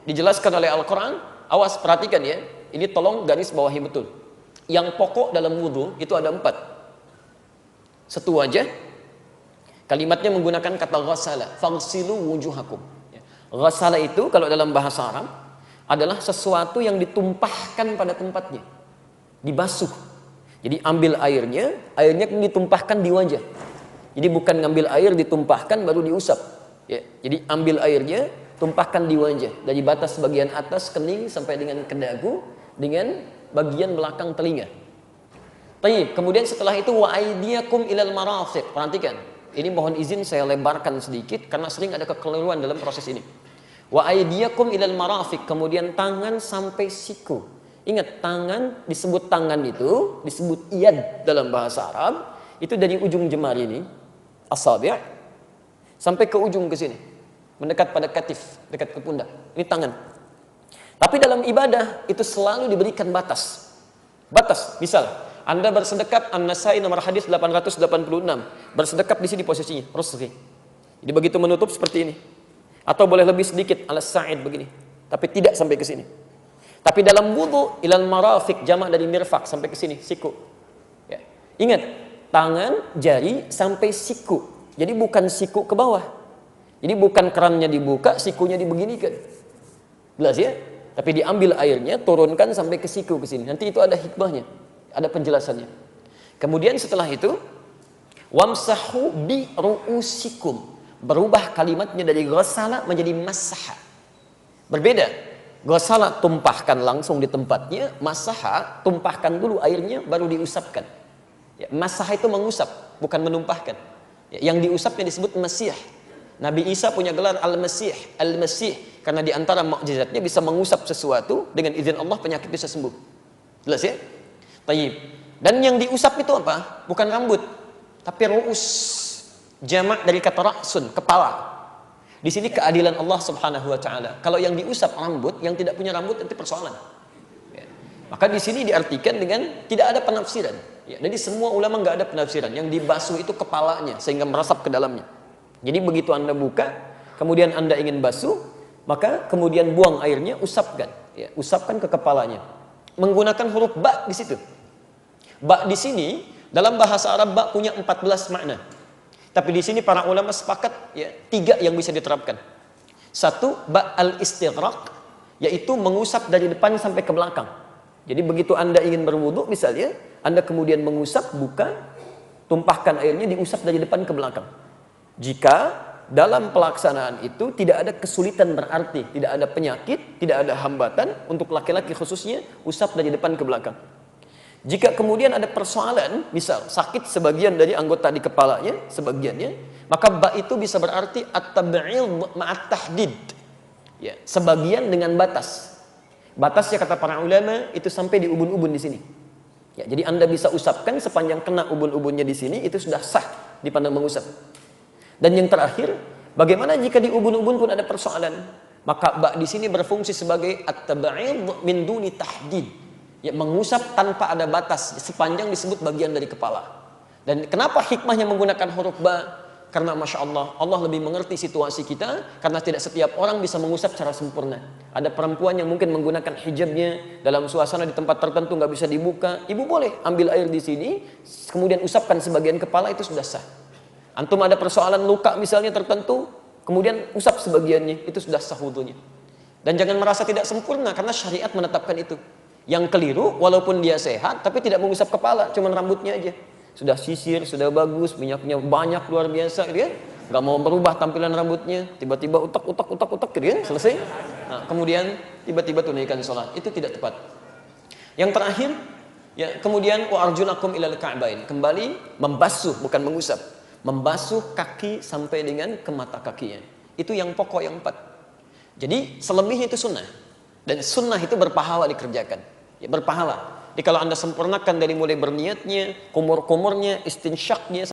dijelaskan oleh Al-Quran. Awas, perhatikan ya, ini tolong garis bawahi betul. Yang pokok dalam wudhu itu ada 4. Satu aja, kalimatnya menggunakan kata ghasala, faghsilu wujuhakum. Ghasala itu kalau dalam bahasa Arab adalah sesuatu yang ditumpahkan pada tempatnya, dibasuh. Jadi ambil airnya ditumpahkan di wajah. Jadi bukan ngambil air ditumpahkan baru diusap. Ya, jadi ambil airnya, tumpahkan di wajah dari batas bagian atas kening sampai dengan ke dagu dengan bagian belakang telinga. Baik, kemudian setelah itu wa aydiyakum ilal marafiq. Perhatikan, ini mohon izin saya lebarkan sedikit karena sering ada kekeliruan dalam proses ini. Wa aydiyakum ilal marafiq, kemudian tangan sampai siku. Ingat, tangan disebut tangan itu disebut iyad dalam bahasa Arab, itu dari ujung jemari ini, asabi' sampai ke ujung ke sini, mendekat pada katif, dekat ke pundak. Ini tangan. Tapi dalam ibadah itu selalu diberikan batas. Batas, misal Anda bersedekap, An-Nasai nomor hadis 886, bersedekap di sini posisinya, rusghi. Jadi begitu menutup seperti ini. Atau boleh lebih sedikit, ala-sa'id begini. Tapi tidak sampai ke sini. Tapi dalam wudu ilal marafiq, jamak dari mirfaq, sampai ke sini, siku. Ya. Ingat, tangan, jari sampai siku. Jadi bukan siku ke bawah. Jadi bukan kerannya dibuka, sikunya dibeginikan. Jelas ya? Tapi diambil airnya, turunkan sampai ke siku ke sini. Nanti itu ada hikmahnya, ada penjelasannya. Kemudian setelah itu, wamsahu bi ru'usikum. Berubah kalimatnya dari ghasala menjadi masaha. Berbeda. Ghasala tumpahkan langsung di tempatnya, masaha tumpahkan dulu airnya baru diusapkan. Ya, masaha itu mengusap, bukan menumpahkan. Ya, yang diusapnya disebut masih. Nabi Isa punya gelar al-masih, al-masih karena di antara mukjizatnya bisa mengusap sesuatu dengan izin Allah penyakit bisa sembuh. Jelas ya? Tayyib. Dan yang diusap itu apa? Bukan rambut, tapi ru'us. Jamak dari kata ra'sun, kepala. Di sini keadilan Allah Subhanahu wa taala. Kalau yang diusap rambut, yang tidak punya rambut itu persoalan. Ya. Maka di sini diartikan dengan tidak ada penafsiran. Ya. Jadi semua ulama nggak ada penafsiran. Yang dibasuh itu kepalanya sehingga meresap ke dalamnya. Jadi begitu Anda buka, kemudian Anda ingin basuh, maka kemudian buang airnya, usapkan. Ya. Usapkan ke kepalanya. Menggunakan huruf ba di situ. Ba di sini dalam bahasa Arab ba punya 14 makna. Tapi di sini para ulama sepakat ya 3 yang bisa diterapkan. 1, ba al-istighraq, yaitu mengusap dari depan sampai ke belakang. Jadi begitu Anda ingin berwudu misalnya, Anda kemudian mengusap, buka, tumpahkan airnya, diusap dari depan ke belakang. Jika dalam pelaksanaan itu tidak ada kesulitan berarti, tidak ada penyakit, tidak ada hambatan, untuk laki-laki khususnya, usap dari depan ke belakang. Jika kemudian ada persoalan, misal sakit sebagian dari anggota di kepalanya, sebagiannya, maka ba itu bisa berarti at-tab'id ma'at tahdid. Ya, sebagian dengan batas. Batasnya kata para ulama itu sampai di ubun-ubun di sini. Ya, jadi Anda bisa usapkan sepanjang kena ubun-ubunnya di sini, itu sudah sah dipandang mengusap. Dan yang terakhir, bagaimana jika di ubun-ubun pun ada persoalan? Maka ba di sini berfungsi sebagai at-tab'id min duni tahdid. Ya, mengusap tanpa ada batas sepanjang disebut bagian dari kepala. Dan kenapa hikmahnya menggunakan huruf ba? Karena Masya Allah, Allah lebih mengerti situasi kita, karena tidak setiap orang bisa mengusap secara sempurna. Ada perempuan yang mungkin menggunakan hijabnya dalam suasana di tempat tertentu nggak bisa dibuka. Ibu boleh ambil air di sini, kemudian usapkan sebagian kepala, itu sudah sah. Antum ada persoalan luka misalnya tertentu, kemudian usap sebagiannya, itu sudah sah wudunya. Dan jangan merasa tidak sempurna, karena syariat menetapkan itu. Yang keliru, walaupun dia sehat, tapi tidak mengusap kepala, cuman rambutnya aja. Sudah sisir, sudah bagus, minyaknya banyak, luar biasa, gitu kan? Gak mau berubah tampilan rambutnya, tiba-tiba utak, gitu kan? Selesai. Nah, kemudian tiba-tiba tunaikan sholat, itu tidak tepat. Yang terakhir, ya kemudian wa arjulakum ilal ka'bain, kembali membasuh, bukan mengusap, membasuh kaki sampai dengan ke mata kakinya. Itu yang pokok yang 4. Jadi selebihnya itu sunnah, dan sunnah itu berpahala dikerjakan. Ya, berpahala. Jadi kalau Anda sempurnakan dari mulai berniatnya, kumur-kumurnya, istinsyaknya,